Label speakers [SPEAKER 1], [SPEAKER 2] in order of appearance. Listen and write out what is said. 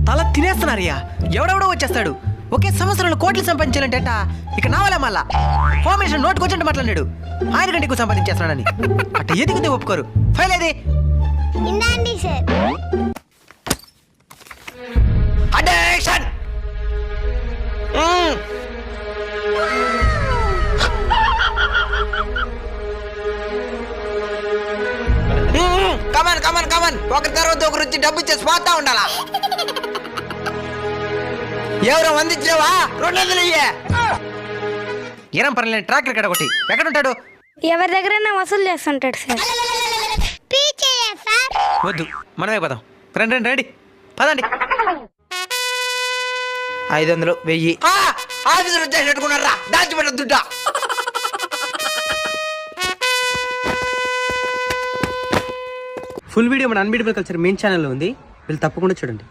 [SPEAKER 1] తల తినేస్తున్నారయ్యా. ఎవడెవడో వచ్చేస్తాడు. ఒకే సంవత్సరంలో కోట్లు సంపాదించాలంటే ఇక నావలే మళ్ళా హోమ్ మినిస్టర్ నోటుకొచ్చి మాట్లాడాడు ఆయన కంటే ఎక్కువ సంపాదించేస్తున్నాడని. అట్ట ఎదిగితే ఒప్పుకోరు. ఫైల్ ఏది?
[SPEAKER 2] ఇందాండి sir.
[SPEAKER 1] Attention. Come on come on come on. ఒకరి తర్వాత ఒకరు వచ్చి డబ్బు ఇచ్చేసి పోతా ఉండాలా? ఎవరో వందించావా? 200 ఇయ్యే. ఏరం పర్లేదు. ట్రాక్టర్ ఎక్కడ ఒకటి ఎక్కడ ఉంటాడు?
[SPEAKER 2] ఎవరి దగ్గరైనా వసూలు చేస్తుంటాడు సార్.
[SPEAKER 1] వద్దు, మనమే పదాం. రండి రండి రండి, పదండి. 500, 1000. ఆఫీసర్ వచ్చేసి పెట్టుకున్నారా? దాచిపెట్ట దుడ్డ. ఫుల్ వీడియో మన అన్బీటబుల్ కల్చర్ మెయిన్ ఛానల్లో ఉంది, వీళ్ళు తప్పకుండా చూడండి.